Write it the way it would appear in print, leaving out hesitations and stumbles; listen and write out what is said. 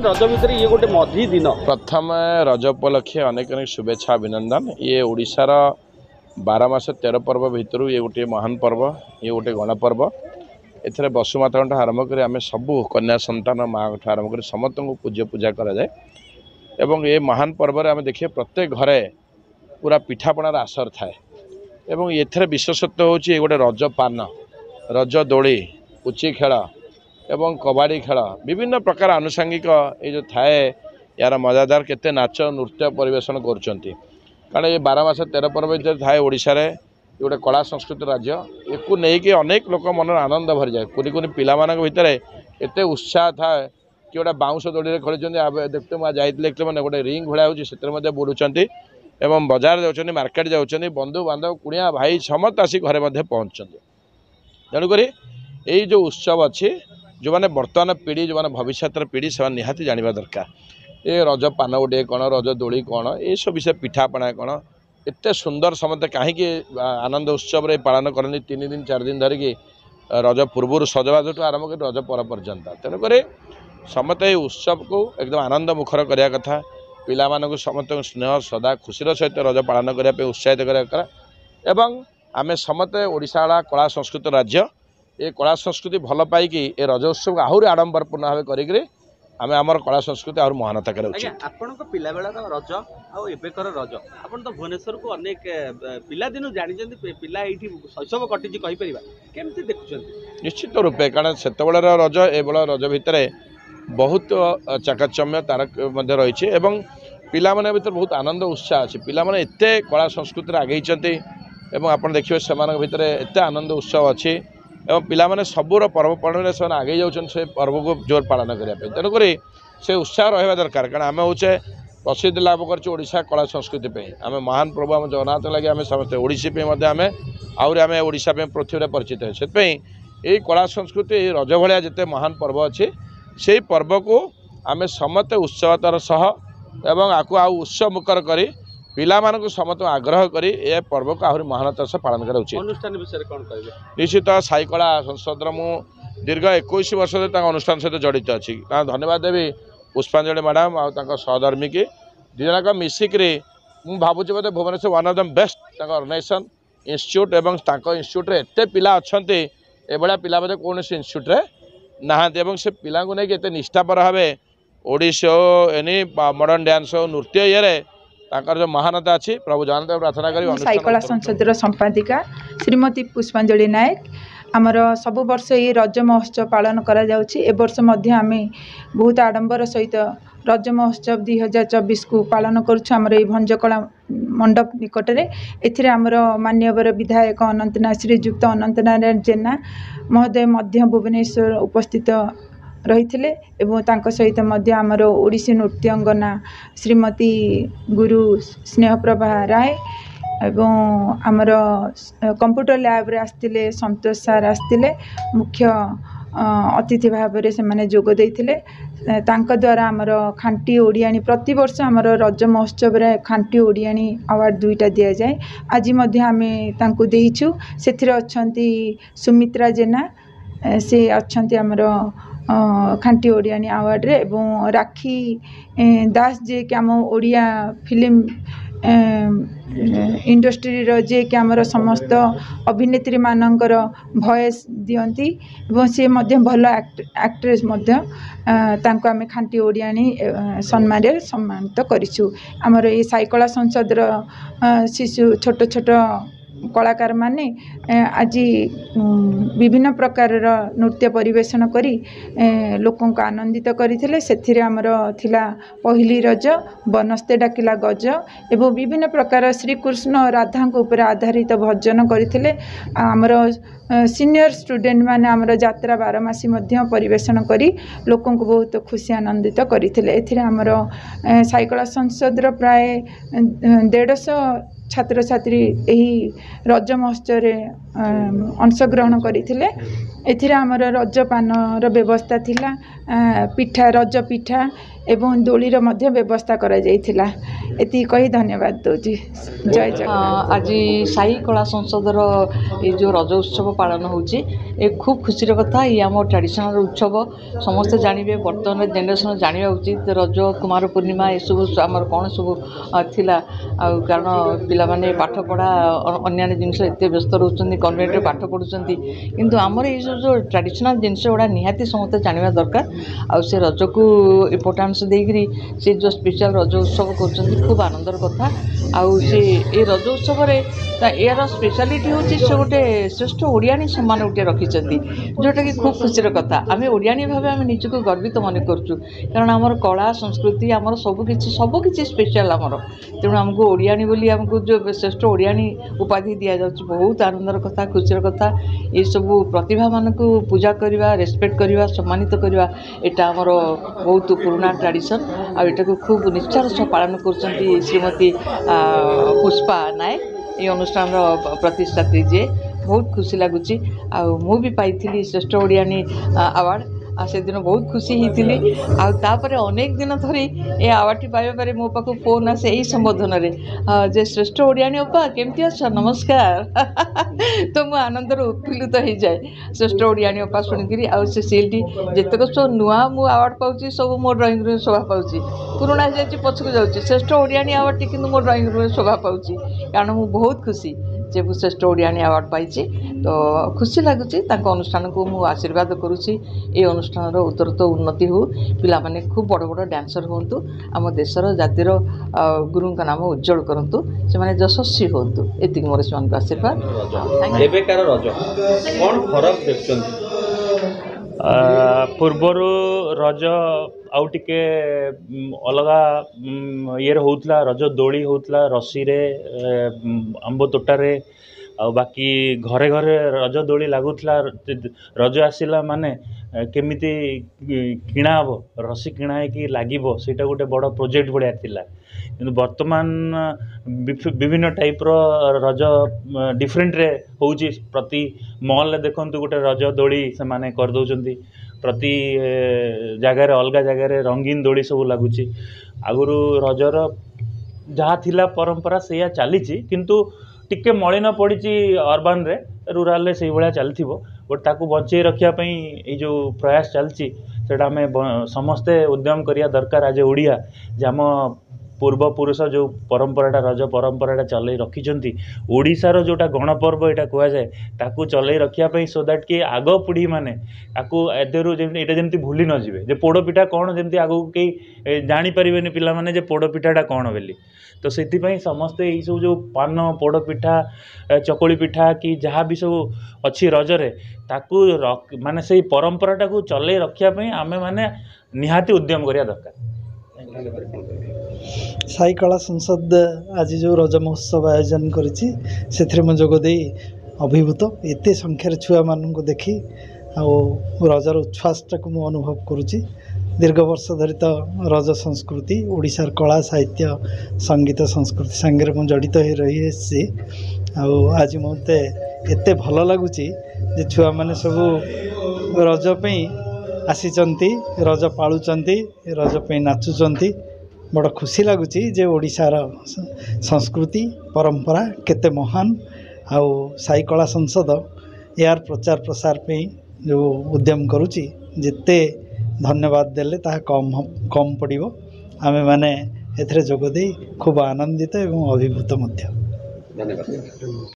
रज भितर ये गोटे मधी दिन प्रथम रज उपलक्षे अनेक अनेक शुभेच्छा अभिनंदन। ये ओडिशार 12 मास 13 पर्व भितर ये गोटे महान पर्व, ये गोटे गणपर्व। एथरे बसुमाता आरंभ कर आम सबू कन्या संतान माँ आरंभ कर समस्त को पूज्य पूजा कराए। एवं ये महान पर्व आम देखिए प्रत्येक घरे पूरा पिठापणार आसर थाए। एवं एथरे विशेषत्व हूँ गोटे रज पान, रज दोली, पुची खेल एवं कबाड़ी खेल विभिन्न प्रकार आनुषंगिक ये जो थाए यार मजादार केते नाच नृत्य परिवेशन करुँच। कारण ये 12 मास 13 पर्व भर थाए ओडिशा रे गोटे कला संस्कृति राज्य एक नहीं अनेक लोक मन आनंद भरी जाए। कुनी कुनी पिला भितर एते उत्साह था कि गोटे बाउंश दोड़ी खेल देखते मुझे जाइए मैंने गोटे रिंग भाया हो बुलूँ एवं बजार जाऊँ मार्केट जाऊँ बंधु बांधव कुणिया भाई समस्त आसी घरे पहुँचते। तेणुक यही जो उत्सव अच्छी जो मैंने बर्तमान पीढ़ी जो मैंने भविष्य पीढ़ी से निहाती जानवा दरकार। ये रज पान गोटे कौन, रज दोली कौन, ये सब विषय पिठापणा कौन एत सुंदर समस्त कहीं आनंद उत्सव रे पालन करनी 3 दिन 4 दिन धरिकी रज पूर्व सजबाज आरंभ कर रज पर पर्यंत। तेणुक समस्त ये उत्सव को एकदम आनंद मुखर करने कथा। पिला मानक समस्त स्नेह सदा खुशीर सहित रज पालन करने उत्साहित करा। एवं आमे समस्त ओडिशा वाला कला संस्कृति राज्य ये कला संस्कृति भल पाइकी ए रज उत्सव आहरी आडंबरपूर्ण भाव करी आमे आमर कला संस्कृति और महानता करा उचित। आपण पिला बेला रज आबेकर रज आपण तो भुवनेश्वर को अनेक पिला दिन जानी पिला ये शैशव कटिजी केमती देखुं निश्चित रूपे। कारण से रज एबल रज भितर बहुत चाकचम्य तारक रही एवं पिला माने भीतर बहुत आनंद उत्साह अच्छी। पिला माने एते कला संस्कृति आगे आप देखिए से भितर एत आनंद उत्सव अच्छी एवं पिला माने सबूर पर्वपर्वाणी से आगे जाऊँ से पर्व को जोर पालन करने। तेणुक से उत्साह रहा दरकार। कारण आम हूँ प्रसिद्ध लाभ कर कला संस्कृति आम महान प्रभु आम जगन्नाथ लगे आम समस्त ओडिशी आम आम ओडिशा पृथ्वी परिचित है। से यही कला संस्कृति रज भाया जिते महान पर्व अच्छी से पर्व को आम समस्त उत्सवतार सह एवं आपको उत्सव मुखर करी पिला मानक समस्त आग्रह करी ए पर्व को आहरी महानता से पालन करा उचित। अनुष्ठान विषय कौन कहे निश्चित साईकला संसद मु दीर्घ 21 वर्ष अनुष्ठान सहित जड़ित अच्छी। धन्यवाद देवी पुष्पांजलि मैडम और सहधर्मी की दिजक मिसिक मुझे भावुँ बोधे Bhubaneswar one of the best organisation institute एवं इंस्टीट्यूट एत पिला अच्छा ये पिला बोधे कौन इंस्टीट्यूट नहांती से पिला को लेकिन एत निष्ठापर भाव ओडिसी हो एनी मॉडर्न डांस हो नृत्य ये जो महानता अच्छी प्रभु जगन्नाथ प्रार्थना करी। साईकला संसद संपादिका श्रीमती पुष्पांजलि नायक आमर सब वर्ष ये रज महोत्सव पालन करा जाउछि। ए वर्ष मध्य आम बहुत आडंबर सहित रज महोत्सव 2024 को पालन करुछु। आमर ये भंजकला मंडप निकटरे एथिरे आमर मान्यवर विधायक अनंतनाथ श्रीजुक्त अनंतनारायण जेना महोदय मध्य भुवनेश्वर उपस्थित रही सहित आमर ओडिसी नृत्यांगना श्रीमती गुरु स्नेहप्रभा राय एवं आमर कंप्यूटर लैब रे आसतिले संतोष सार आसतिले मुख्य अतिथि भाव में से माने जोग देइथिले। तांका द्वारा आमर खांटी ओडियाणी प्रति वर्ष आमर रज महोत्सव रे खांटी ओडियाणी अवार्ड 2टा दिया जाए। आज मध्य आमे तांको देइछु। सेथिरे अछंती सुमित्रा जेना से अछंती आमर खांटी ओडियाणी अवार्ड रे एवं राखी दास जे कि आम ओडिया फिल्म इंडस्ट्री रो जे कि आमर समस्त अभिनेत्री मानकर भॉइस दियंती एवं से मध्य भल एक्ट्रेस मध्य तांको आमे खांटी ओडियाणी सम्मान रे सम्मानित करिछु। आमर ये साईकला संसद रो शिशु छोट छोट कलाकार माने आज विभिन्न प्रकार नृत्य परिवेशन करी लोकों को आनंदित करथिले। सेथिरे आमर थिला पहली रज बनस्ते डाकिला गज एवं विभिन्न प्रकार श्री कृष्ण और राधा को ऊपर आधारित भजन करथिले। आमर सीनियर स्टूडेंट माने आमर यात्रा 12 मासी मध्य परिवेशन करी लोकों को बहुत खुशी आनंदित करथिले। एथिरे आमर साईकला संसद रो प्राय 150 छात्र छात्री यही रज महोत्सव अंशग्रहण करथिले। एथिरे आमर रज पान व्यवस्था थिला, पिठा रज पिठा एवं दोलीर मध्य व्यवस्था करा जाइथिला। एति कही धन्यवाद दौची। जय जगन्नाथ। आज साई कला संसदर ये जो रज उत्सव पालन होची ए खूब खुशी कथा। ये आम ट्रेडिशनल उत्सव समस्ते जानवे बर्तमान जेनेरेशन जानवा उचित। रज कुमार पूर्णिमा ये सब आमर कौन सब थिला कारण पिला माने पाठ पढ़ा अन्य जिनस एत व्यस्त रोचंती कन्वेंट पाठ पढ़ुंट किंतु आमर ये जो ट्रेडिशनल जिनस गुड़ा निहाती समस्ते जानवा दरकार। आउ से रज को इम्पोर्टान्स देकरी से जो स्पेशल रज उत्सव कर खूब आनंदर कथा। आउ से ये रज उत्सव यार स्पेशलिटी हूँ से गोटे श्रेष्ठ ओडियाणी सम्मान गोटे रखिंट जोटा कि खूब खुशी कथा। आम ओडियाणी भाव आम निजक गर्वित मन करूँ कारण आमर कला संस्कृति आमर सबकि स्पेशल आमर तेणु आमको ओडियाणी बोली आमको जो श्रेष्ठ ओडियाणी उपाधि दि जाऊँ बहुत आनंदर कथा खुशी कथा। ये सब प्रतिभा मान को पूजा करवा रेस्पेक्ट करवा सम्मानित करवा यहाँ आमर बहुत पुराना ट्रेडिशन आटा को खूब निष्ठार सह पालन कर श्रीमती पुष्पा नायक ये अनुष्ठान प्रतिष्ठात्री जे बहुत खुशी लगुच। भी पाई श्रेष्ठ ओडियाणी अवार्ड से दिन बहुत खुशी होती। आपर अनेक दिन धरी ये अवार्ड पाइबारे मो पाक फोन आसे यही संबोधन में जे श्रेष्ठ ओडियाणी अपा केमती अच्छा नमस्कार तो मु आनंदर उत्फुल्लित हो जाए श्रेष्ठ ओडियाणी अपा शुणिकी से सील्टी जितक सब नुआ मु अवार्ड पाऊँ सब मो ड्रॉइंग रूम शोभा पाऊँ पुराणा जाऊँगी पछक जाऊँगी श्रेष्ठ ओडियाणी अवार्ड टी मो ड्रॉइंग रूम शोभा पाऊँ कारण मु बहुत खुशी जे मु श्रेष्ठ ओडियाणी अवार्ड पाई। तो खुशी लगुच अनुष्ठान को मु आशीर्वाद करुँची ये अनुष्ठान उत्तरोत्तर उन्नति हो पिला माने खूब बड़ बड़ डांसर हूँ आम देशर जातिर गुरु का नाम उज्जवल करूँ से माने यशस्वी हूँ ये मोर से आशीर्वाद। पूर्वर रज आउ टिके अलगा ये होता रज दोली होता रसी रे आंब तोटारे आ बाकी घरे घरे रज दोली लगुला रज आसला माने केमिति किणा हम रसी किणा कि लगे ସେଇଟା गोटे बड़ प्रोजेक्ट भाया थिला किंतु वर्तमान विभिन्न टाइप रज डिफरेंट रे होउची प्रति मॉल देखंतु गोटे रज दोली से माने कर दउचंती प्रति जगार अलग जगार रंगीन दोली सब लगुची आगुरु रजर जहाँ थिला परंपरा से चली किंतु टिके मलिन पड़ी अर्बान रे रूराल रे से भाया चलती बट ताकू बचे रखापी ये जो प्रयास चलती सेटा आम समस्ते उद्यम करिया दरकार आज ओडिया जे आम पूर्वपुरुष जो परंपराटा रज परंपराटा चलई रखिंट ओडिशार जोटा गणपर्व यहाँ कहुए ताकू चलई रखापी सो दैट कि आग पीढ़ी मैंने एदेरु यहाँ जमी भूली न जाए जे पोड़पिठा कौन जमी आगू कहीं जानीपारे पिला माने जे पोड़पिठाटा कौन बोली। तो से समस्ते यही सब जो पान पोड़पिठा चकुली पिठा कि जहाँ भी सब अच्छी रजरे ताकू माने से परंपराटा को चलई रखापी आमे माने निहाती उद्यम करिया दरकार। साई कला संसद आज जो रज महोत्सव आयोजन करिछि सेथिरे मु जोगदे अभिभूत एते संख्यार छुआ मानन को देखी आ रजर उच्छ्वासटा को मु अनुभव करुछि। दीर्घ वर्ष धरी तो रज संस्कृति ओडिशार कला साहित्य संगीत संस्कृति संगे मु जड़ित हो रही है आज मते एते भल लगुछि जे छुआ माने सब रज पे आसीचंती रज पालुचंती रज पे नाचुचंती बड़ खुशी लगुच जे ओडिशार संस्कृति परंपरा केते महान आउ साई कला संसद यार प्रचार प्रसार पे जो उद्यम करुच्ची जिते धन्यवाद देले ता कम पड़ो आमे माने एथरे जोगदे खूब आनंदित एवं अभिभूत मध्य। धन्यवाद।